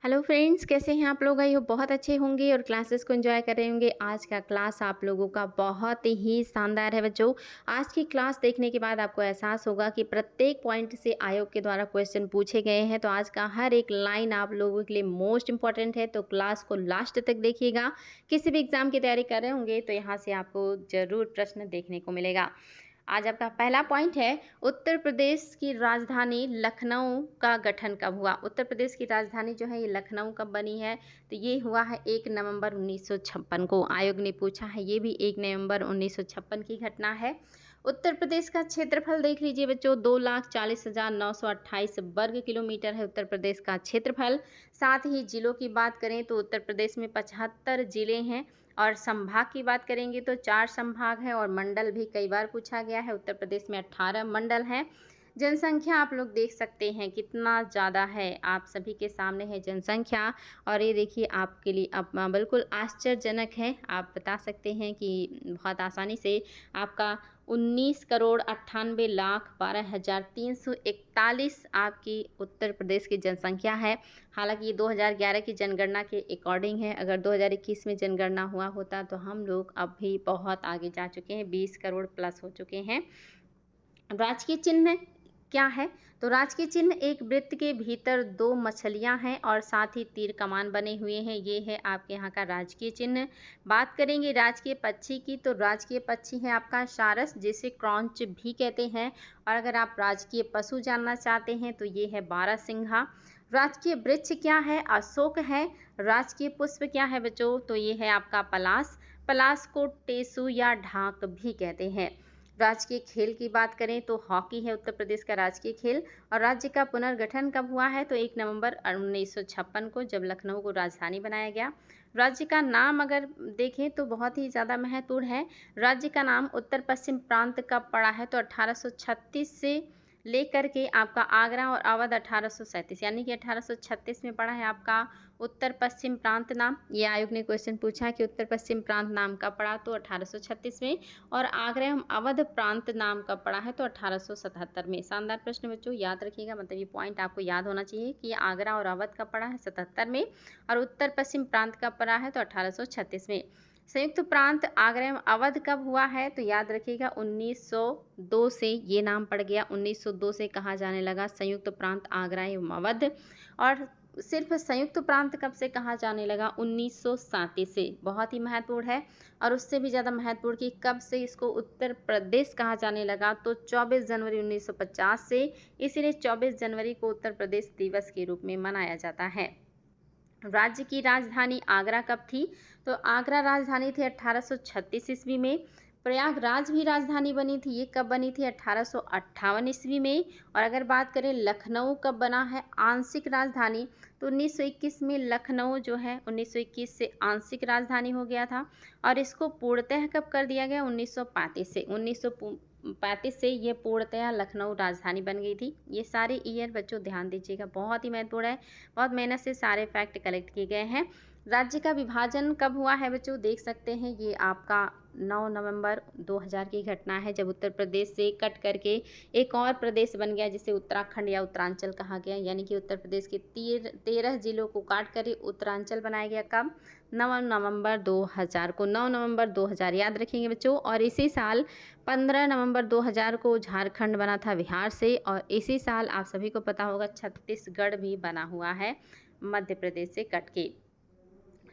Hello friends, कैसे हैं आप लोग? आई होप बहुत अच्छे होंगे और क्लासेस को एंजॉय कर रहे होंगे। आज का क्लास आप लोगों का बहुत ही शानदार है बच्चों। आज की क्लास देखने के बाद आपको एहसास होगा कि प्रत्येक पॉइंट से आयोग के द्वारा क्वेश्चन पूछे गए हैं। तो आज का हर एक लाइन आप लोगों के लिए मोस्ट इंपॉर्टेंट है, तो क्लास को लास्ट तक देखिएगा। किसी भी एग्जाम की तैयारी कर रहे होंगे तो यहाँ से आपको जरूर प्रश्न देखने को मिलेगा। आज आपका पहला पॉइंट है, उत्तर प्रदेश की राजधानी लखनऊ का गठन कब हुआ? उत्तर प्रदेश की राजधानी जो है ये लखनऊ कब बनी है? तो ये हुआ है 1 नवंबर 1956 को। आयोग ने पूछा है, ये भी 1 नवंबर 1956 की घटना है। उत्तर प्रदेश का क्षेत्रफल देख लीजिए बच्चों, 2,40,928 वर्ग किलोमीटर है उत्तर प्रदेश का क्षेत्रफल। साथ ही जिलों की बात करें तो उत्तर प्रदेश में 75 जिले हैं और संभाग की बात करेंगे तो 4 संभाग हैं और मंडल भी कई बार पूछा गया है। उत्तर प्रदेश में 18 मंडल हैं। जनसंख्या आप लोग देख सकते हैं कितना ज़्यादा है, आप सभी के सामने है जनसंख्या। और ये देखिए आपके लिए अब बिल्कुल आश्चर्यजनक है, आप बता सकते हैं कि बहुत आसानी से आपका 19,98,12,341 आपकी उत्तर प्रदेश की जनसंख्या है। हालांकि ये 2011 की जनगणना के अकॉर्डिंग है। अगर 2021 में जनगणना हुआ होता तो हम लोग अब भी बहुत आगे जा चुके हैं, 20 करोड़ प्लस हो चुके हैं। राजकीय चिन्ह क्या है? तो राजकीय चिन्ह एक वृत्त के भीतर 2 मछलियां हैं और साथ ही तीर कमान बने हुए हैं। ये है आपके यहाँ का राजकीय चिन्ह। बात करेंगे राजकीय पक्षी की, तो राजकीय पक्षी है आपका सारस, जिसे क्रॉन्च भी कहते हैं। और अगर आप राजकीय पशु जानना चाहते हैं तो ये है बारहसिंघा। राजकीय वृक्ष क्या है? अशोक है। राजकीय पुष्प क्या है बच्चों? तो ये है आपका पलाश। पलाश को टेसु या ढाक भी कहते हैं। राजकीय खेल की बात करें तो हॉकी है उत्तर प्रदेश का राजकीय खेल। और राज्य का पुनर्गठन कब हुआ है? तो 1 नवंबर 1956 को, जब लखनऊ को राजधानी बनाया गया। राज्य का नाम अगर देखें तो बहुत ही ज़्यादा महत्वपूर्ण है। राज्य का नाम उत्तर पश्चिम प्रांत कब पड़ा है? तो 1836 से लेकर के आपका आगरा और अवध 1837, यानी कि 1836 में पड़ा है आपका उत्तर पश्चिम प्रांत नाम। ये आयोग ने क्वेश्चन पूछा कि उत्तर पश्चिम प्रांत नाम कब पड़ा? तो 1836 में। और आगरा एवं अवध प्रांत नाम कब पड़ा है? तो 1877 में। शानदार प्रश्न बच्चों, याद रखिएगा, मतलब ये पॉइंट आपको याद होना चाहिए कि आगरा और अवध कब पड़ा है? 77 में। और उत्तर पश्चिम प्रांत कब पड़ा है? तो 1836 में। संयुक्त प्रांत आगरा एवं अवध कब हुआ है? तो याद रखिएगा 1902 से ये नाम पड़ गया। 1902 से कहा जाने लगा संयुक्त प्रांत आगरा एवं अवध। और सिर्फ संयुक्त प्रांत कब से कहा जाने लगा? 1937 से। बहुत ही महत्वपूर्ण है। और उससे भी ज़्यादा महत्वपूर्ण कि कब से इसको उत्तर प्रदेश कहा जाने लगा? तो 24 जनवरी 1950 से। इसीलिए 24 जनवरी को उत्तर प्रदेश दिवस के रूप में मनाया जाता है। राज्य की राजधानी आगरा कब थी? तो आगरा राजधानी थी 1836 ईस्वी में। प्रयागराज भी राजधानी बनी थी, ये कब बनी थी? 1858 ईस्वी में। और अगर बात करें लखनऊ कब बना है आंशिक राजधानी, तो 1921 में लखनऊ जो है 1921 से आंशिक राजधानी हो गया था। और इसको पूर्णतः कब कर दिया गया? 1935 से। 1935 से ये पूर्णतः लखनऊ राजधानी बन गई थी। ये सारे ईयर बच्चों ध्यान दीजिएगा, बहुत ही महत्वपूर्ण है। बहुत मेहनत से सारे फैक्ट कलेक्ट किए गए हैं। राज्य का विभाजन कब हुआ है बच्चों? देख सकते हैं ये आपका 9 नवंबर 2000 की घटना है, जब उत्तर प्रदेश से कट करके एक और प्रदेश बन गया जिसे उत्तराखंड या उत्तरांचल कहा गया। यानी कि उत्तर प्रदेश के 13 जिलों को काट कर उत्तरांचल बनाया गया। कब? 9 नवंबर 2000 को। 9 नवंबर 2000 याद रखेंगे बच्चों। और इसी साल 15 नवंबर 2000 को झारखंड बना था बिहार से। और इसी साल आप सभी को पता होगा छत्तीसगढ़ भी बना हुआ है मध्य प्रदेश से कट के।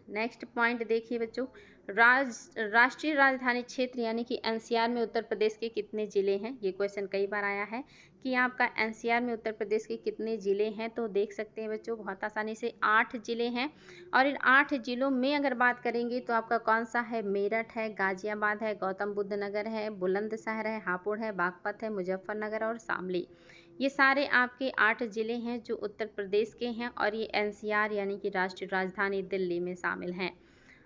नेक्स्ट पॉइंट देखिए बच्चों, राष्ट्रीय राजधानी क्षेत्र यानी कि एनसीआर में उत्तर प्रदेश के कितने जिले हैं? ये क्वेश्चन कई बार आया है कि आपका एनसीआर में उत्तर प्रदेश के कितने जिले हैं। तो देख सकते हैं बच्चों बहुत आसानी से 8 जिले हैं। और इन 8 जिलों में अगर बात करेंगे तो आपका कौन सा है? मेरठ है, गाजियाबाद है, गौतम बुद्ध नगर है, बुलंदशहर है, हापुड़ है, बागपत है, मुजफ्फरनगर और शामली। ये सारे आपके 8 जिले हैं जो उत्तर प्रदेश के हैं। और ये एनसीआर यानी कि राष्ट्रीय राजधानी दिल्ली में शामिल हैं।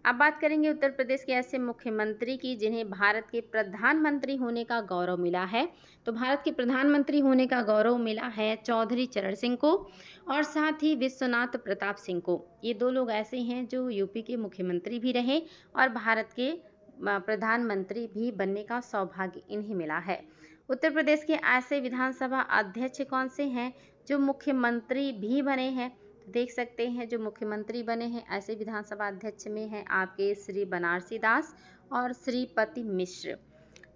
अब बात करेंगे उत्तर प्रदेश के ऐसे मुख्यमंत्री की जिन्हें भारत के प्रधानमंत्री होने का गौरव मिला है। तो भारत के प्रधानमंत्री होने का गौरव मिला है चौधरी चरण सिंह को और साथ ही विश्वनाथ प्रताप सिंह को। ये 2 लोग ऐसे हैं जो यूपी के मुख्यमंत्री भी रहे और भारत के प्रधानमंत्री भी बनने का सौभाग्य इन्हें मिला है। उत्तर प्रदेश के ऐसे विधानसभा अध्यक्ष कौन से हैं जो मुख्यमंत्री भी बने हैं? देख सकते हैं जो मुख्यमंत्री बने हैं ऐसे विधानसभा अध्यक्ष में हैं आपके श्री बनारसी दास और श्रीपति मिश्र।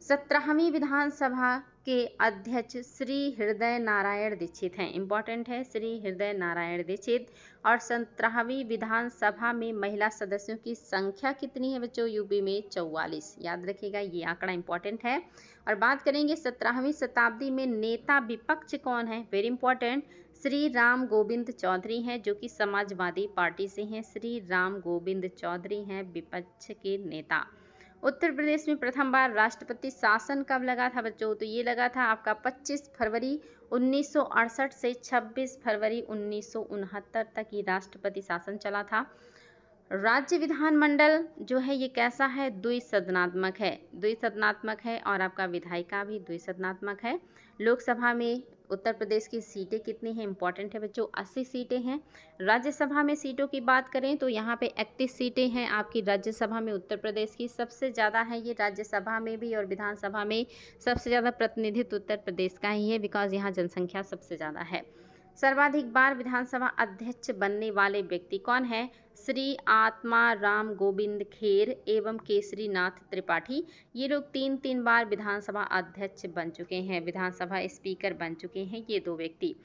17वीं विधानसभा के अध्यक्ष श्री हृदय नारायण दीक्षित हैं, इंपॉर्टेंट है श्री हृदय नारायण दीक्षित। और 17वीं विधानसभा में महिला सदस्यों की संख्या कितनी है बच्चों? यूपी में 44, याद रखिएगा ये आंकड़ा इंपॉर्टेंट है। और बात करेंगे 17वीं शताब्दी में नेता विपक्ष कौन है? वेरी इंपॉर्टेंट, श्री राम गोविंद चौधरी हैं जो कि समाजवादी पार्टी से हैं। श्री राम गोविंद चौधरी हैं विपक्ष के नेता। उत्तर प्रदेश में प्रथम बार राष्ट्रपति शासन कब लगा था बच्चों? तो ये लगा था आपका 25 फरवरी 1968 से 26 फरवरी 1969 तक ये राष्ट्रपति शासन चला था। राज्य विधानमंडल जो है ये कैसा है? द्विसदनात्मक है, द्विसदनात्मक है और आपका विधायिका भी द्विसदनात्मक है। लोकसभा में उत्तर प्रदेश की सीटें कितनी हैं? इंपॉर्टेंट है बच्चों, 80 सीटें हैं। राज्यसभा में सीटों की बात करें तो यहाँ पे 31 सीटें हैं आपकी राज्यसभा में उत्तर प्रदेश की। सबसे ज़्यादा है ये राज्यसभा में भी और विधानसभा में सबसे ज़्यादा प्रतिनिधित्व उत्तर प्रदेश का ही है, बिकॉज यहाँ जनसंख्या सबसे ज़्यादा है। सर्वाधिक बार विधानसभा अध्यक्ष बनने वाले व्यक्ति कौन है? श्री आत्मा राम गोविंद खेर एवं केसरी नाथ त्रिपाठी। ये लोग 3 बार विधानसभा अध्यक्ष बन चुके हैं, विधानसभा स्पीकर बन चुके हैं ये दो व्यक्ति।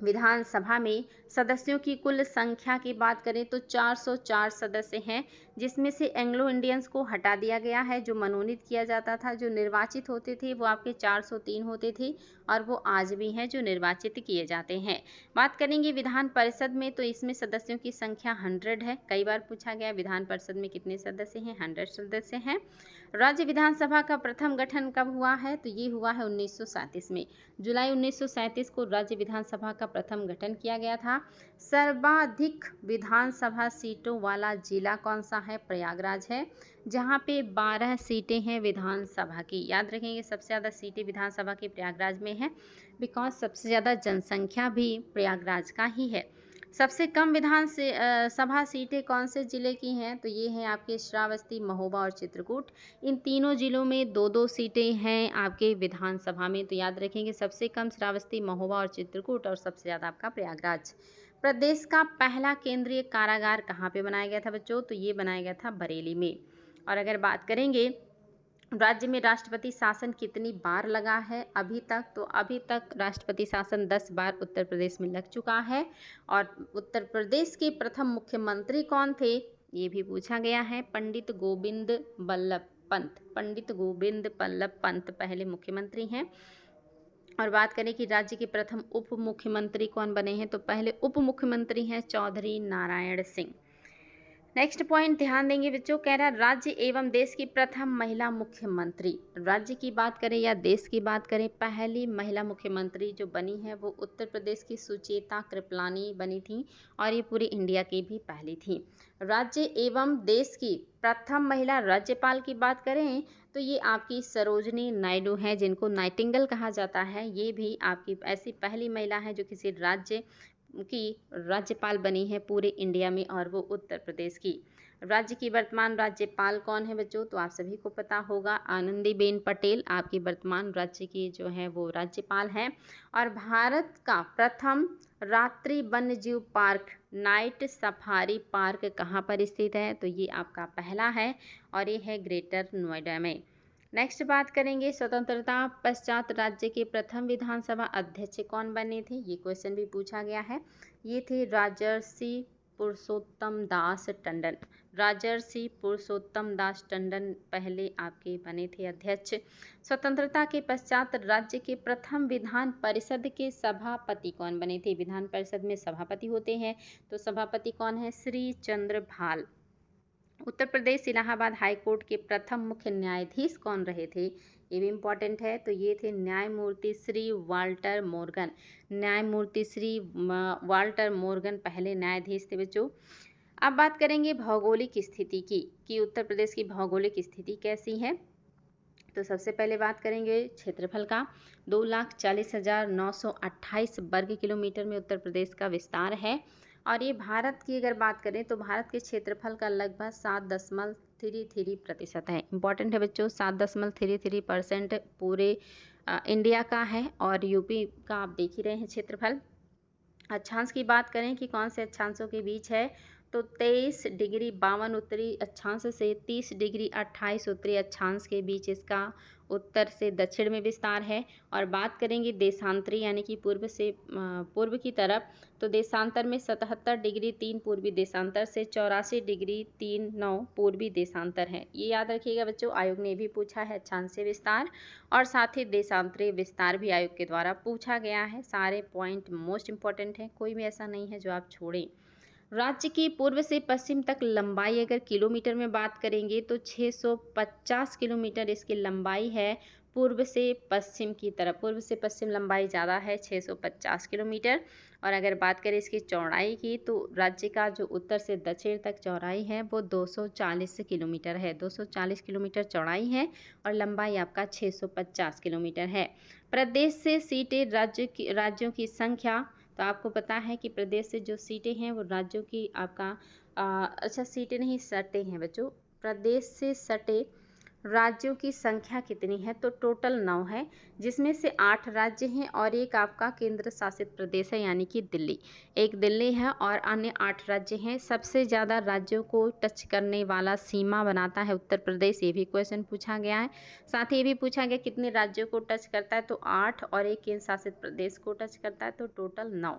विधानसभा में सदस्यों की कुल संख्या की बात करें तो 404 सदस्य हैं, जिसमें से एंग्लो इंडियंस को हटा दिया गया है। जो मनोनीत किया जाता था, जो निर्वाचित होते थे वो आपके 403 होते थे और वो आज भी हैं जो निर्वाचित किए जाते हैं। बात करेंगे विधान परिषद में तो इसमें सदस्यों की संख्या 100 है। कई बार पूछा गया विधान परिषद में कितने सदस्य हैं? 100 सदस्य हैं। राज्य विधानसभा का प्रथम गठन कब हुआ है? तो ये हुआ है 1937 में। जुलाई 1937 को राज्य विधानसभा का प्रथम गठन किया गया था। सर्वाधिक विधानसभा सीटों वाला जिला कौन सा है? प्रयागराज है, जहां पे 12 सीटें हैं विधानसभा की। याद रखेंगे सबसे ज़्यादा सीटें विधानसभा की प्रयागराज में है, बिकॉज सबसे ज़्यादा जनसंख्या भी प्रयागराज का ही है। सबसे कम सभा सीटें कौन से जिले की हैं? तो ये हैं आपके श्रावस्ती, महोबा और चित्रकूट। इन तीनों जिलों में 2-2 सीटें हैं आपके विधानसभा में। तो याद रखेंगे सबसे कम श्रावस्ती, महोबा और चित्रकूट और सबसे ज़्यादा आपका प्रयागराज। प्रदेश का पहला केंद्रीय कारागार कहाँ पे बनाया गया था बच्चों? तो ये बनाया गया था बरेली में। और अगर बात करेंगे राज्य में राष्ट्रपति शासन कितनी बार लगा है अभी तक? तो अभी तक राष्ट्रपति शासन 10 बार उत्तर प्रदेश में लग चुका है। और उत्तर प्रदेश के प्रथम मुख्यमंत्री कौन थे? ये भी पूछा गया है, पंडित गोविंद बल्लभ पंत। पंडित गोविंद बल्लभ पंत पहले मुख्यमंत्री हैं। और बात करें कि राज्य के प्रथम उप मुख्यमंत्री कौन बने हैं? तो पहले उप मुख्यमंत्री हैं चौधरी नारायण सिंह। नेक्स्ट पॉइंट ध्यान देंगे बच्चों, कह रहा राज्य एवं देश की प्रथम महिला मुख्यमंत्री। राज्य की बात करें या देश की बात करें, पहली महिला मुख्यमंत्री जो बनी है वो उत्तर प्रदेश की सुचेता कृपलानी बनी थी और ये पूरे इंडिया की भी पहली थी। राज्य एवं देश की प्रथम महिला राज्यपाल की बात करें तो ये आपकी सरोजनी नायडू हैं, जिनको नाइटिंगेल कहा जाता है। ये भी आपकी ऐसी पहली महिला है जो किसी राज्य की राज्यपाल बनी है पूरे इंडिया में, और वो उत्तर प्रदेश की। राज्य की वर्तमान राज्यपाल कौन है बच्चों? तो आप सभी को पता होगा, आनंदीबेन पटेल आपकी वर्तमान राज्य की जो है वो राज्यपाल हैं। और भारत का प्रथम रात्रि वन्यजीव पार्क, नाइट सफारी पार्क कहाँ पर स्थित है? तो ये आपका पहला है और ये है ग्रेटर नोएडा में। नेक्स्ट बात करेंगे स्वतंत्रता पश्चात राज्य के प्रथम विधानसभा अध्यक्ष कौन बने थे? ये क्वेश्चन भी पूछा गया है। ये थे राजर्षि पुरुषोत्तम दास टंडन। राजर्षि पुरुषोत्तम दास टंडन पहले आपके बने थे अध्यक्ष। स्वतंत्रता के पश्चात राज्य के प्रथम विधान परिषद के सभापति कौन बने थे? विधान परिषद में सभापति होते हैं, तो सभापति कौन है? श्री चंद्र भाल। उत्तर प्रदेश इलाहाबाद हाई कोर्ट के प्रथम मुख्य न्यायाधीश कौन रहे थे? ये भी इम्पॉर्टेंट है। तो ये थे न्यायमूर्ति श्री वाल्टर मोर्गन। न्यायमूर्ति श्री वाल्टर मोर्गन पहले न्यायाधीश थे बच्चों। अब बात करेंगे भौगोलिक स्थिति की, कि उत्तर प्रदेश की भौगोलिक स्थिति कैसी है। तो सबसे पहले बात करेंगे क्षेत्रफल का। 2,40,928 वर्ग किलोमीटर में उत्तर प्रदेश का विस्तार है। और ये भारत की अगर बात करें तो भारत के क्षेत्रफल का लगभग 7.33% है। इंपॉर्टेंट है बच्चों, 7.33% पूरे इंडिया का है। और यूपी का आप देख ही रहे हैं क्षेत्रफल। अक्षांश की बात करें कि कौन से अक्षांशों के बीच है, तो 23 डिग्री 52 उत्तरी अक्षांश से 30 डिग्री 28 उत्तरी अक्षांश के बीच इसका उत्तर से दक्षिण में विस्तार है। और बात करेंगे देशांतरी यानी कि पूर्व से पूर्व की तरफ, तो देशांतर में 77 डिग्री 3 पूर्वी देशांतर से 84 डिग्री 3 पूर्वी देशांतर है। ये याद रखिएगा बच्चों, आयोग ने भी पूछा है अक्षांशीय विस्तार और साथ ही देशांतरी विस्तार भी आयोग के द्वारा पूछा गया है। सारे पॉइंट मोस्ट इंपॉर्टेंट हैं, कोई भी ऐसा नहीं है जो आप छोड़ें। राज्य की पूर्व से पश्चिम तक लंबाई अगर किलोमीटर में बात करेंगे तो 650 किलोमीटर इसकी लंबाई है। पूर्व से पश्चिम की तरफ, पूर्व से पश्चिम लंबाई ज़्यादा है 650 किलोमीटर। और अगर बात करें इसकी चौड़ाई की, तो राज्य का जो उत्तर से दक्षिण तक चौड़ाई है वो 240 किलोमीटर है। 240 किलोमीटर चौड़ाई है और लंबाई आपका 650 किलोमीटर है। प्रदेश से सीटें राज्यों की संख्या, तो आपको पता है कि प्रदेश से जो सीटें हैं वो राज्यों की आपका अच्छा सीटें नहीं सटे हैं बच्चों, प्रदेश से सटे राज्यों की संख्या कितनी है, तो टोटल 9 है, जिसमें से 8 राज्य हैं और एक आपका केंद्र शासित प्रदेश है यानी कि दिल्ली। एक दिल्ली है और अन्य 8 राज्य हैं। सबसे ज़्यादा राज्यों को टच करने वाला सीमा बनाता है उत्तर प्रदेश, ये भी क्वेश्चन पूछा गया है। साथ ही ये भी पूछा गया कितने राज्यों को टच करता है, तो 8 और एक केंद्र शासित प्रदेश को टच करता है, तो टोटल 9।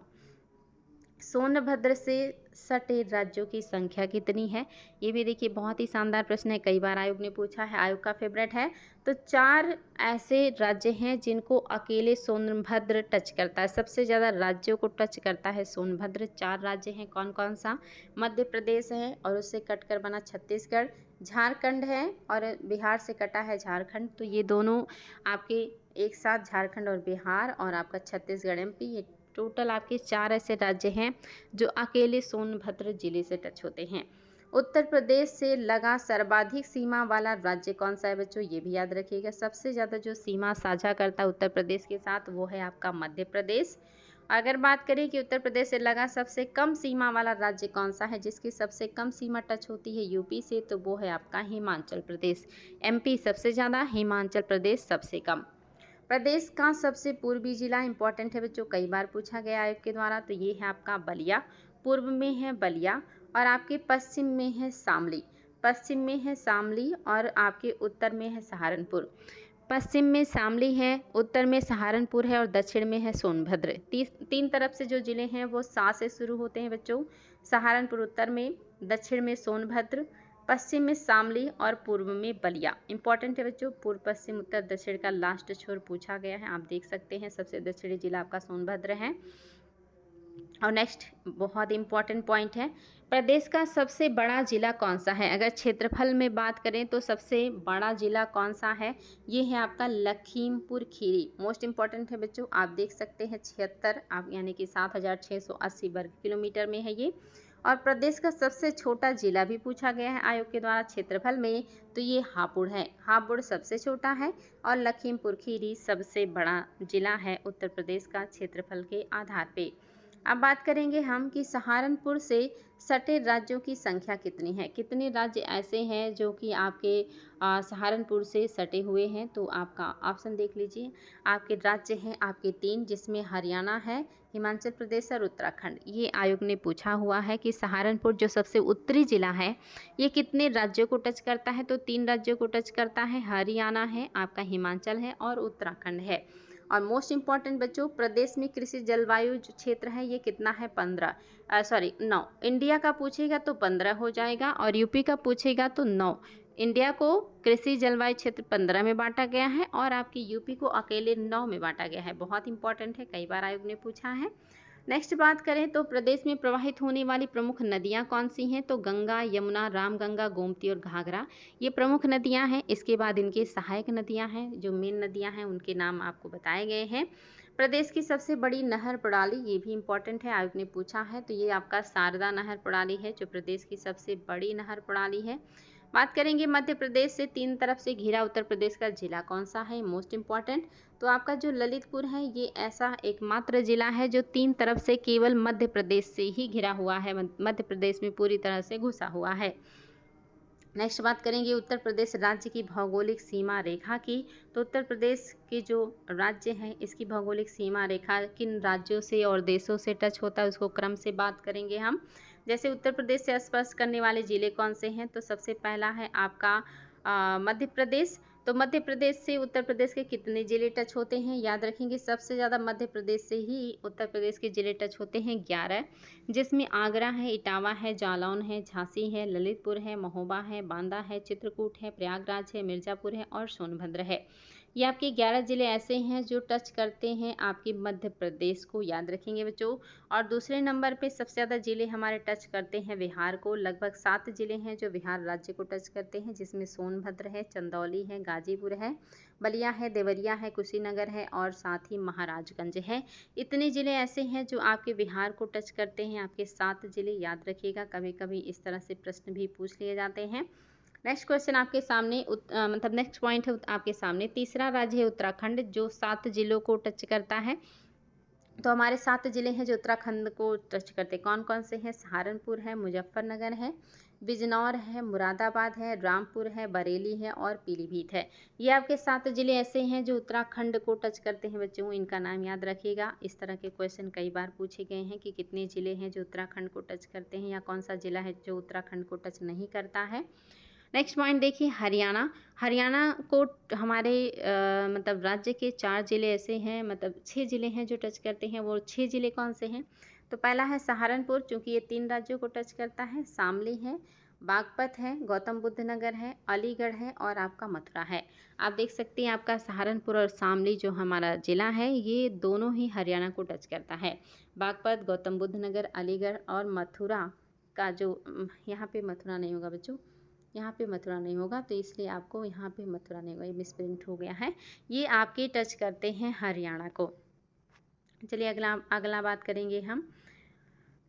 सोनभद्र से सटे राज्यों की संख्या कितनी है, ये भी देखिए बहुत ही शानदार प्रश्न है, कई बार आयोग ने पूछा है, आयोग का फेवरेट है। तो 4 ऐसे राज्य हैं जिनको अकेले सोनभद्र टच करता है, सबसे ज़्यादा राज्यों को टच करता है सोनभद्र। 4 राज्य हैं, कौन कौन सा, मध्य प्रदेश है और उससे कटकर बना छत्तीसगढ़, झारखंड है और बिहार से कटा है झारखंड। तो ये दोनों आपके एक साथ, झारखंड और बिहार और आपका छत्तीसगढ़ एमपी, ये टोटल आपके 4 ऐसे राज्य हैं जो अकेले सोनभद्र जिले से टच होते हैं। उत्तर प्रदेश से लगा सर्वाधिक सीमा वाला राज्य कौन सा है बच्चों, ये भी याद रखिएगा। सबसे ज़्यादा जो सीमा साझा करता है उत्तर प्रदेश के साथ वो है आपका मध्य प्रदेश। अगर बात करें कि उत्तर प्रदेश से लगा सबसे कम सीमा वाला राज्य कौन सा है, जिसकी सबसे कम सीमा टच होती है यूपी से, तो वो है आपका हिमाचल प्रदेश। एमपी सबसे ज़्यादा, हिमाचल प्रदेश सबसे कम। प्रदेश का सबसे पूर्वी जिला इंपॉर्टेंट है बच्चों, कई बार पूछा गया आयोग के द्वारा, तो ये है आपका बलिया। पूर्व में है बलिया और आपके पश्चिम में है शामली। पश्चिम में है शामली और आपके उत्तर में है सहारनपुर। पश्चिम में शामली है, उत्तर में सहारनपुर है और दक्षिण में है सोनभद्र। तीन तरफ से जो जिले हैं वो सा से शुरू होते हैं बच्चों। सहारनपुर उत्तर में, दक्षिण में सोनभद्र, पश्चिम में शामली और पूर्व में बलिया। इंपॉर्टेंट है बच्चों, पूर्व पश्चिम उत्तर दक्षिण का लास्ट छोर पूछा गया है, आप देख सकते हैं। सबसे दक्षिणी जिला आपका सोनभद्र है। और नेक्स्ट बहुत इंपॉर्टेंट पॉइंट है, प्रदेश का सबसे बड़ा जिला कौन सा है। अगर क्षेत्रफल में बात करें तो सबसे बड़ा जिला कौन सा है, ये है आपका लखीमपुर खीरी। मोस्ट इंपॉर्टेंट है बच्चों, आप देख सकते हैं 76 आप यानी कि 7680 वर्ग किलोमीटर में है ये। और प्रदेश का सबसे छोटा जिला भी पूछा गया है आयोग के द्वारा क्षेत्रफल में, तो ये हापुड़ है। हापुड़ सबसे छोटा है और लखीमपुर खीरी सबसे बड़ा जिला है उत्तर प्रदेश का क्षेत्रफल के आधार पे। अब बात करेंगे हम कि सहारनपुर से सटे राज्यों की संख्या कितनी है। कितने राज्य ऐसे हैं जो कि आपके सहारनपुर से सटे हुए हैं, तो आपका ऑप्शन देख लीजिए। आपके राज्य हैं आपके 3, जिसमें हरियाणा है, हिमाचल प्रदेश और उत्तराखंड। ये आयोग ने पूछा हुआ है कि सहारनपुर जो सबसे उत्तरी जिला है ये कितने राज्यों को टच करता है, तो 3 राज्यों को टच करता है, हरियाणा है, आपका हिमाचल है और उत्तराखंड है। और मोस्ट इंपॉर्टेंट बच्चों, प्रदेश में कृषि जलवायु जो क्षेत्र है ये कितना है, 9। इंडिया का पूछेगा तो 15 हो जाएगा और यूपी का पूछेगा तो 9। इंडिया को कृषि जलवायु क्षेत्र 15 में बांटा गया है और आपकी यूपी को अकेले 9 में बांटा गया है। बहुत इंपॉर्टेंट है, कई बार आयोग ने पूछा है। नेक्स्ट बात करें तो प्रदेश में प्रवाहित होने वाली प्रमुख नदियां कौन सी हैं, तो गंगा, यमुना, रामगंगा, गोमती और घाघरा, ये प्रमुख नदियां हैं। इसके बाद इनके सहायक नदियां हैं, जो मेन नदियां हैं उनके नाम आपको बताए गए हैं। प्रदेश की सबसे बड़ी नहर प्रणाली, ये भी इंपॉर्टेंट है, आयोग ने पूछा है, तो ये आपका शारदा नहर प्रणाली है जो प्रदेश की सबसे बड़ी नहर प्रणाली है। बात करेंगे मध्य प्रदेश से 3 तरफ से घिरा उत्तर प्रदेश का जिला कौन सा है, मोस्ट इंपॉर्टेंट, तो आपका जो ललितपुर है ये ऐसा एकमात्र जिला है जो 3 तरफ से केवल मध्य प्रदेश से ही घिरा हुआ है, मध्य प्रदेश में पूरी तरह से घुसा हुआ है। नेक्स्ट बात करेंगे उत्तर प्रदेश राज्य की भौगोलिक सीमा रेखा की। तो उत्तर प्रदेश के जो राज्य हैं इसकी भौगोलिक सीमा रेखा किन राज्यों से और देशों से टच होता है उसको क्रम से बात करेंगे हम। जैसे उत्तर प्रदेश से स्पर्श करने वाले ज़िले कौन से हैं, तो सबसे पहला है आपका मध्य प्रदेश। तो मध्य प्रदेश से उत्तर प्रदेश के कितने ज़िले टच होते हैं, याद रखेंगे सबसे ज़्यादा मध्य प्रदेश से ही उत्तर प्रदेश के ज़िले टच होते हैं 11, जिसमें आगरा है, इटावा है, जालौन है, झांसी है, ललितपुर है, महोबा है, बांदा है, चित्रकूट है, प्रयागराज है, मिर्ज़ापुर है और सोनभद्र है। ये आपके 11 ज़िले ऐसे हैं जो टच करते हैं आपके मध्य प्रदेश को, याद रखेंगे बच्चों। और दूसरे नंबर पे सबसे ज़्यादा ज़िले हमारे टच करते हैं बिहार को, लगभग 7 ज़िले हैं जो बिहार राज्य को टच करते हैं, जिसमें सोनभद्र है, चंदौली है, गाजीपुर है, बलिया है, देवरिया है, कुशीनगर है और साथ ही महाराजगंज है। इतने ज़िले ऐसे हैं जो आपके बिहार को टच करते हैं, आपके 7 ज़िले, याद रखिएगा। कभी कभी इस तरह से प्रश्न भी पूछ लिए जाते हैं। नेक्स्ट क्वेश्चन आपके सामने मतलब नेक्स्ट पॉइंट है आपके सामने, तीसरा राज्य है उत्तराखंड जो 7 जिलों को टच करता है। तो हमारे 7 जिले हैं जो उत्तराखंड को टच करते हैं, कौन कौन से हैं, सहारनपुर है, मुजफ्फरनगर है, बिजनौर है, मुरादाबाद है, रामपुर है, बरेली है और पीलीभीत है। ये आपके 7 जिले ऐसे हैं जो उत्तराखंड को टच करते हैं बच्चों, इनका नाम याद रखिएगा। इस तरह के क्वेश्चन कई बार पूछे गए हैं कि कितने जिले हैं जो उत्तराखंड को टच करते हैं या कौन सा जिला है जो उत्तराखंड को टच नहीं करता है। नेक्स्ट पॉइंट देखिए हरियाणा। हरियाणा को हमारे मतलब राज्य के 4 ज़िले ऐसे हैं, मतलब 6 ज़िले हैं जो टच करते हैं। वो 6 ज़िले कौन से हैं, तो पहला है सहारनपुर, क्योंकि ये 3 राज्यों को टच करता है, शामली है, बागपत है, गौतम बुद्ध नगर है, अलीगढ़ है और आपका मथुरा है। आप देख सकते हैं आपका सहारनपुर और शामली जो हमारा ज़िला है ये दोनों ही हरियाणा को टच करता है। बागपत, गौतम बुद्ध नगर, अलीगढ़ और मथुरा का जो यहाँ पे मथुरा नहीं होगा बच्चों, यहाँ पे मथुरा नहीं होगा, तो इसलिए आपको यहाँ पे मथुरा नहीं होगा, ये मिसप्रिंट हो गया है। ये आपके टच करते हैं हरियाणा को। चलिए अगला अगला बात करेंगे हम।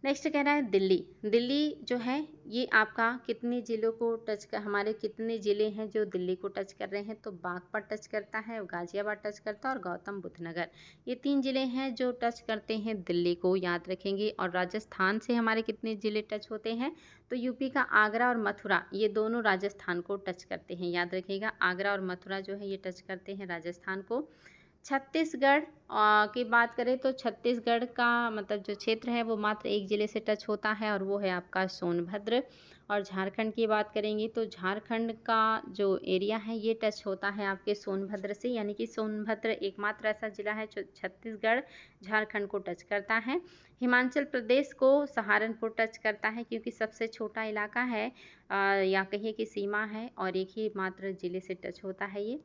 नेक्स्ट कह रहा है दिल्ली। दिल्ली जो है ये आपका कितने ज़िलों को टच कर, हमारे कितने ज़िले हैं जो दिल्ली को टच कर रहे हैं, तो बागपत टच करता है, गाजियाबाद टच करता है और गौतम बुद्ध नगर। ये 3 ज़िले हैं जो टच करते हैं दिल्ली को, याद रखेंगे। और राजस्थान से हमारे कितने ज़िले टच होते हैं, तो यूपी का आगरा और मथुरा ये दोनों राजस्थान को टच करते हैं, याद रखिएगा। आगरा और मथुरा जो है ये टच करते हैं राजस्थान को। छत्तीसगढ़ की बात करें तो छत्तीसगढ़ का मतलब जो क्षेत्र है वो मात्र एक ज़िले से टच होता है और वो है आपका सोनभद्र। और झारखंड की बात करेंगे तो झारखंड का जो एरिया है ये टच होता है आपके सोनभद्र से, यानी कि सोनभद्र एकमात्र ऐसा ज़िला है जो छत्तीसगढ़ झारखंड को टच करता है। हिमाचल प्रदेश को सहारनपुर टच करता है क्योंकि सबसे छोटा इलाका है या कहिए कि सीमा है और एक ही मात्र ज़िले से टच होता है ये।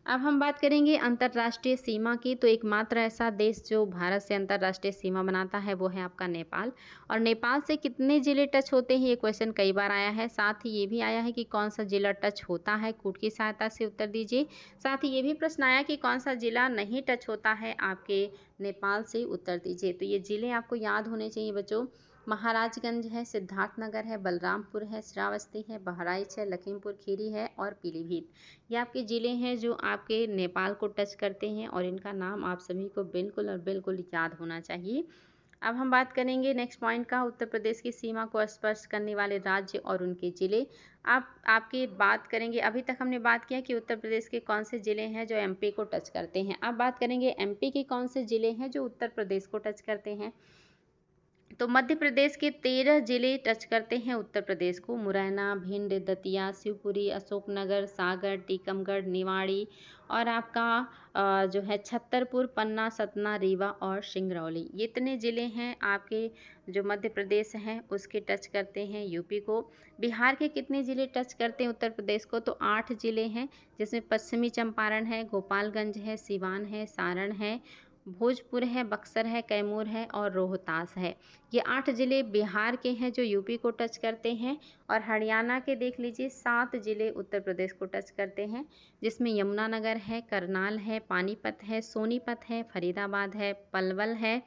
अब हम बात करेंगे अंतर्राष्ट्रीय सीमा की। तो एकमात्र ऐसा देश जो भारत से अंतर्राष्ट्रीय सीमा बनाता है वो है आपका नेपाल। और नेपाल से कितने ज़िले टच होते हैं, ये क्वेश्चन कई बार आया है। साथ ही ये भी आया है कि कौन सा ज़िला टच होता है, कूट की सहायता से उत्तर दीजिए। साथ ही ये भी प्रश्न आया कि कौन सा ज़िला नहीं टच होता है आपके नेपाल से, उत्तर दीजिए। तो ये ज़िले आपको याद होने चाहिए बच्चों। महाराजगंज है, सिद्धार्थनगर है, बलरामपुर है, श्रावस्ती है, बहराइच है, लखीमपुर खीरी है और पीलीभीत। ये आपके ज़िले हैं जो आपके नेपाल को टच करते हैं और इनका नाम आप सभी को बिल्कुल और बिल्कुल याद होना चाहिए। अब हम बात करेंगे नेक्स्ट पॉइंट का, उत्तर प्रदेश की सीमा को स्पर्श करने वाले राज्य और उनके ज़िले। आपकी बात करेंगे, अभी तक हमने बात किया कि उत्तर प्रदेश के कौन से ज़िले हैं जो एमपी को टच करते हैं। अब बात करेंगे एमपी के कौन से ज़िले हैं जो उत्तर प्रदेश को टच करते हैं। तो मध्य प्रदेश के 13 जिले टच करते हैं उत्तर प्रदेश को। मुरैना, भिंड, दतिया, शिवपुरी, अशोकनगर, सागर, टीकमगढ़, निवाड़ी और आपका जो है छतरपुर, पन्ना, सतना, रीवा और सिंगरौली। ये इतने ज़िले हैं आपके जो मध्य प्रदेश हैं उसके टच करते हैं यूपी को। बिहार के कितने ज़िले टच करते हैं उत्तर प्रदेश को, तो 8 ज़िले हैं, जिसमें पश्चिमी चंपारण है, गोपालगंज है, सिवान है, सारण है, भोजपुर है, बक्सर है, कैमूर है और रोहतास है। ये 8 ज़िले बिहार के हैं जो यूपी को टच करते हैं। और हरियाणा के देख लीजिए 7 ज़िले उत्तर प्रदेश को टच करते हैं, जिसमें यमुनानगर है, करनाल है, पानीपत है, सोनीपत है, फरीदाबाद है, पलवल है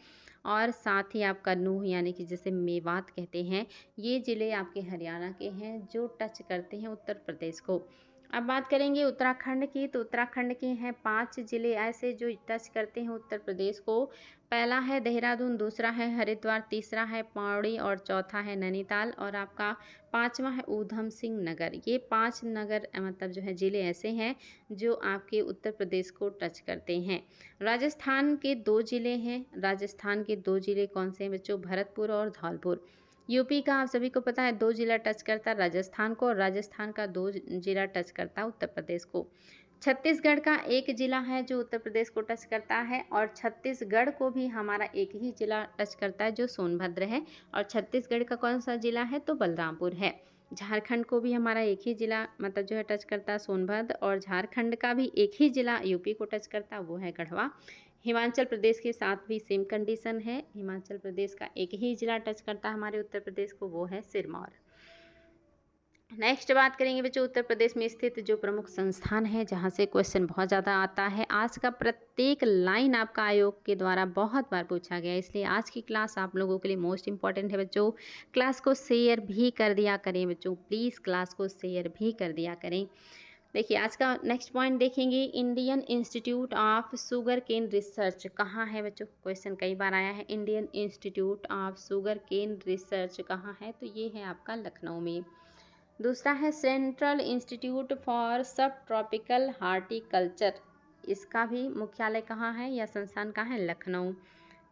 और साथ ही आपका नूह यानी कि जिसे मेवात कहते हैं। ये ज़िले आपके हरियाणा के हैं जो टच करते हैं उत्तर प्रदेश को। अब बात करेंगे उत्तराखंड की, तो उत्तराखंड के हैं 5 जिले ऐसे जो टच करते हैं उत्तर प्रदेश को। पहला है देहरादून, दूसरा है हरिद्वार, तीसरा है पौड़ी और चौथा है नैनीताल और आपका 5वां है ऊधम सिंह नगर। ये 5 नगर मतलब जो है जिले ऐसे हैं जो आपके उत्तर प्रदेश को टच करते हैं। राजस्थान के 2 जिले हैं। राजस्थान के 2 जिले कौन से हैं बच्चों? भरतपुर और धौलपुर। यूपी का आप सभी को पता है 2 जिला टच करता है राजस्थान को, और राजस्थान का 2 जिला टच करता है उत्तर प्रदेश को। छत्तीसगढ़ का 1 जिला है जो उत्तर प्रदेश को टच करता है, और छत्तीसगढ़ को भी हमारा एक ही जिला टच करता है जो सोनभद्र है। और छत्तीसगढ़ का कौन सा जिला है? तो बलरामपुर है। झारखंड को भी हमारा एक ही जिला मतलब जो है टच करता है सोनभद्र, और झारखंड का भी एक ही जिला यूपी को टच करता है वो है गढ़वा। हिमाचल प्रदेश के साथ भी सेम कंडीशन है। हिमाचल प्रदेश का एक ही जिला टच करता है हमारे उत्तर प्रदेश को, वो है सिरमौर। नेक्स्ट बात करेंगे बच्चों उत्तर प्रदेश में स्थित जो प्रमुख संस्थान है जहाँ से क्वेश्चन बहुत ज़्यादा आता है। आज का प्रत्येक लाइन आपका आयोग के द्वारा बहुत बार पूछा गया, इसलिए आज की क्लास आप लोगों के लिए मोस्ट इंपॉर्टेंट है बच्चों। क्लास को शेयर भी कर दिया करें बच्चों, प्लीज़ क्लास को शेयर भी कर दिया करें। देखिए आज का नेक्स्ट पॉइंट देखेंगे, Indian Institute of sugar cane Research कहाँ है बच्चों? क्वेश्चन कई बार आया है, Indian Institute of sugar cane Research कहाँ है? तो ये है आपका लखनऊ में। दूसरा है सेंट्रल इंस्टीट्यूट फॉर सब ट्रॉपिकल हार्टिकल्चर, इसका भी मुख्यालय कहाँ है या संस्थान कहाँ है? लखनऊ।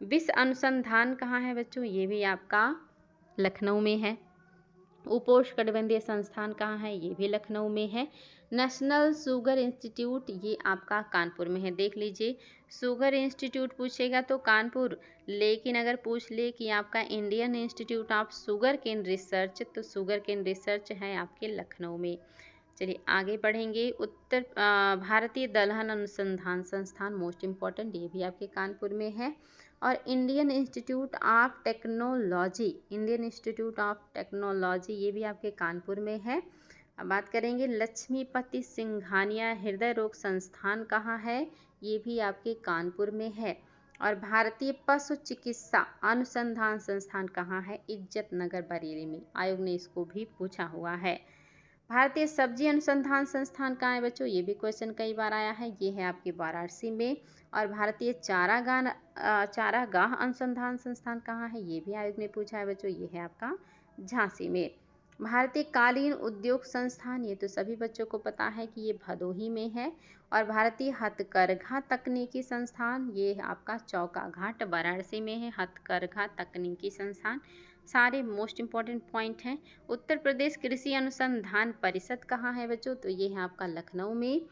विश्व अनुसंधान कहाँ है बच्चों? ये भी आपका लखनऊ में है। उपोष्णकटिबंधीय संस्थान कहाँ है? ये भी लखनऊ में है। नेशनल शुगर इंस्टीट्यूट ये आपका कानपुर में है। देख लीजिए, शुगर इंस्टीट्यूट पूछेगा तो कानपुर, लेकिन अगर पूछ ले कि आपका Indian Institute of sugar cane Research, तो शुगर केन रिसर्च है आपके लखनऊ में। चलिए आगे बढ़ेंगे। भारतीय दलहन अनुसंधान संस्थान मोस्ट इम्पॉर्टेंट, ये भी आपके कानपुर में है। और Indian Institute of technology, Indian Institute of technology ये भी आपके कानपुर में है। अब बात करेंगे लक्ष्मीपति सिंघानिया हृदय रोग संस्थान कहाँ है? ये भी आपके कानपुर में है। और भारतीय पशु चिकित्सा अनुसंधान संस्थान कहाँ है? इज्जत नगर बरेली में। आयोग ने इसको भी पूछा हुआ है। भारतीय सब्जी अनुसंधान संस्थान कहाँ है बच्चों? ये भी क्वेश्चन कई बार आया है, ये है आपके वाराणसी में। और भारतीय चारागाह अनुसंधान संस्थान कहाँ है? ये भी आयोग ने पूछा है बच्चों, ये है आपका झांसी में। भारतीय कालीन उद्योग संस्थान, ये तो सभी बच्चों को पता है कि ये भदोही में है। और भारतीय हथकरघा तकनीकी संस्थान ये आपका चौका घाट वाराणसी में है। हथकरघा तकनीकी संस्थान सारे मोस्ट इम्पॉर्टेंट पॉइंट हैं। उत्तर प्रदेश कृषि अनुसंधान परिषद कहाँ है बच्चों? तो ये है आपका लखनऊ में।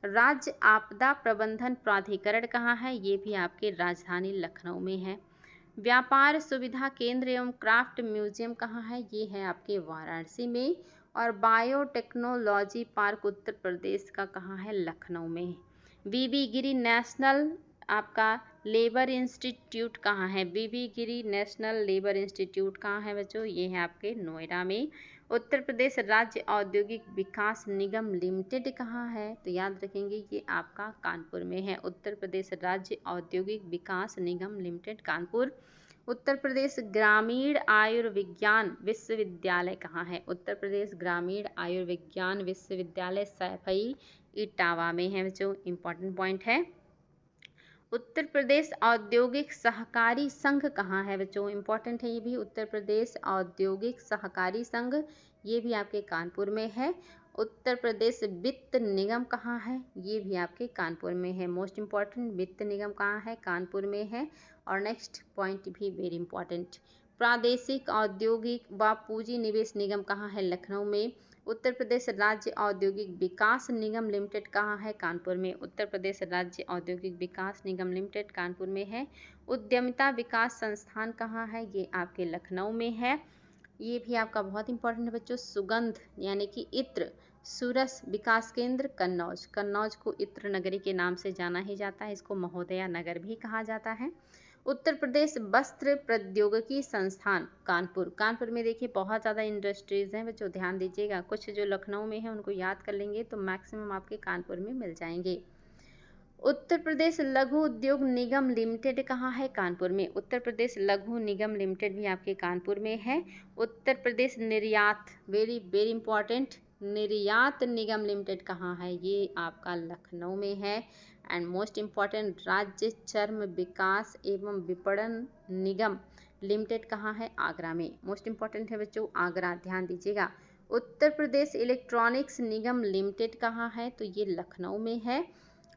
राज्य आपदा प्रबंधन प्राधिकरण कहाँ है? ये भी आपके राजधानी लखनऊ में है। व्यापार सुविधा केंद्र एवं क्राफ्ट म्यूजियम कहाँ है? ये है आपके वाराणसी में। और बायोटेक्नोलॉजी पार्क उत्तर प्रदेश का कहाँ है? लखनऊ में। बीबी गिरी नेशनल आपका लेबर इंस्टीट्यूट कहाँ है? बीबी गिरी नेशनल लेबर इंस्टीट्यूट कहाँ है बच्चों? ये है आपके नोएडा में। उत्तर प्रदेश राज्य औद्योगिक विकास निगम लिमिटेड कहाँ है? तो याद रखेंगे ये आपका कानपुर में है। उत्तर प्रदेश राज्य औद्योगिक विकास निगम लिमिटेड कानपुर। उत्तर प्रदेश ग्रामीण आयुर्विज्ञान विश्वविद्यालय कहाँ है? उत्तर प्रदेश ग्रामीण आयुर्विज्ञान विश्वविद्यालय सैफई इटावा में है बच्चों, इंपॉर्टेंट पॉइंट है। उत्तर प्रदेश औद्योगिक सहकारी संघ कहाँ है बच्चों? इंपॉर्टेंट है ये भी। उत्तर प्रदेश औद्योगिक सहकारी संघ ये भी आपके कानपुर में है। उत्तर प्रदेश वित्त निगम कहाँ है? ये भी आपके कानपुर में है। मोस्ट इम्पॉर्टेंट, वित्त निगम कहाँ है? कानपुर में है। और नेक्स्ट पॉइंट भी वेरी इंपॉर्टेंट, प्रादेशिक औद्योगिक व पूंजी निवेश निगम कहाँ है? लखनऊ में। उत्तर प्रदेश राज्य औद्योगिक विकास निगम लिमिटेड कहाँ है? कानपुर में। उत्तर प्रदेश राज्य औद्योगिक विकास निगम लिमिटेड कानपुर में है। उद्यमिता विकास संस्थान कहाँ है? ये आपके लखनऊ में है। ये भी आपका बहुत इंपॉर्टेंट है बच्चों। सुगंध यानी कि इत्र सुरस विकास केंद्र कन्नौज, कन्नौज को इत्र नगरी के नाम से जाना ही जाता है, इसको महोदया नगर भी कहा जाता है। उत्तर प्रदेश वस्त्र प्रौद्योगिकी संस्थान कानपुर, कानपुर में देखिए बहुत ज़्यादा इंडस्ट्रीज़ हैं बच्चों, ध्यान दीजिएगा। कुछ जो लखनऊ में है उनको याद कर लेंगे तो मैक्सिमम आपके कानपुर में मिल जाएंगे। उत्तर प्रदेश लघु उद्योग निगम लिमिटेड कहाँ है? कानपुर में। उत्तर प्रदेश लघु निगम लिमिटेड भी आपके कानपुर में है। उत्तर प्रदेश निर्यात वेरी वेरी इंपॉर्टेंट निर्यात निगम लिमिटेड कहाँ है? ये आपका लखनऊ में है। एंड मोस्ट इम्पॉर्टेंट, राज्य चर्म विकास एवं विपणन निगम लिमिटेड कहाँ है? आगरा में। मोस्ट इम्पॉर्टेंट है बच्चों, आगरा, ध्यान दीजिएगा। उत्तर प्रदेश इलेक्ट्रॉनिक्स निगम लिमिटेड कहाँ है? तो ये लखनऊ में है।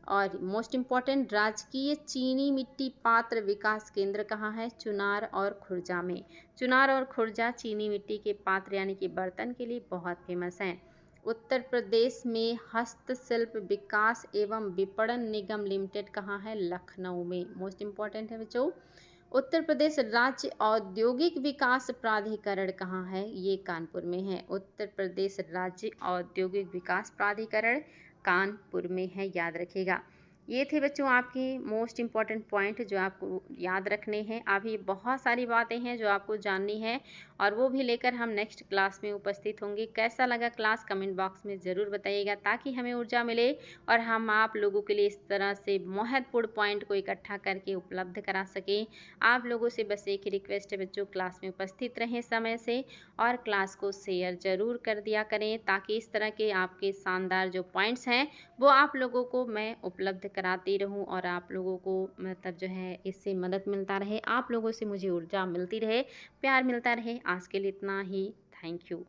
और मोस्ट इम्पॉर्टेंट, राजकीय चीनी मिट्टी पात्र विकास केंद्र कहाँ है? चुनार और खुर्जा में। चुनार और खुर्जा चीनी मिट्टी के पात्र यानी कि बर्तन के लिए बहुत फेमस हैं। उत्तर प्रदेश में हस्तशिल्प विकास एवं विपणन निगम लिमिटेड कहाँ है? लखनऊ में। मोस्ट इम्पॉर्टेंट है बच्चों। उत्तर प्रदेश राज्य औद्योगिक विकास प्राधिकरण कहाँ है? ये कानपुर में है। उत्तर प्रदेश राज्य औद्योगिक विकास प्राधिकरण कानपुर में है, याद रखिएगा। ये थे बच्चों आपके मोस्ट इम्पॉर्टेंट पॉइंट जो आपको याद रखने हैं। अभी बहुत सारी बातें हैं जो आपको जाननी है और वो भी लेकर हम नेक्स्ट क्लास में उपस्थित होंगे। कैसा लगा क्लास कमेंट बॉक्स में ज़रूर बताइएगा ताकि हमें ऊर्जा मिले और हम आप लोगों के लिए इस तरह से महत्वपूर्ण पॉइंट को इकट्ठा करके उपलब्ध करा सकें। आप लोगों से बस एक ही रिक्वेस्ट है बच्चों, क्लास में उपस्थित रहें समय से और क्लास को शेयर ज़रूर कर दिया करें ताकि इस तरह के आपके शानदार जो पॉइंट्स हैं वो आप लोगों को मैं उपलब्ध कराती रहूं और आप लोगों को मतलब जो है इससे मदद मिलता रहे, आप लोगों से मुझे ऊर्जा मिलती रहे, प्यार मिलता रहे। आज के लिए इतना ही। Thank you.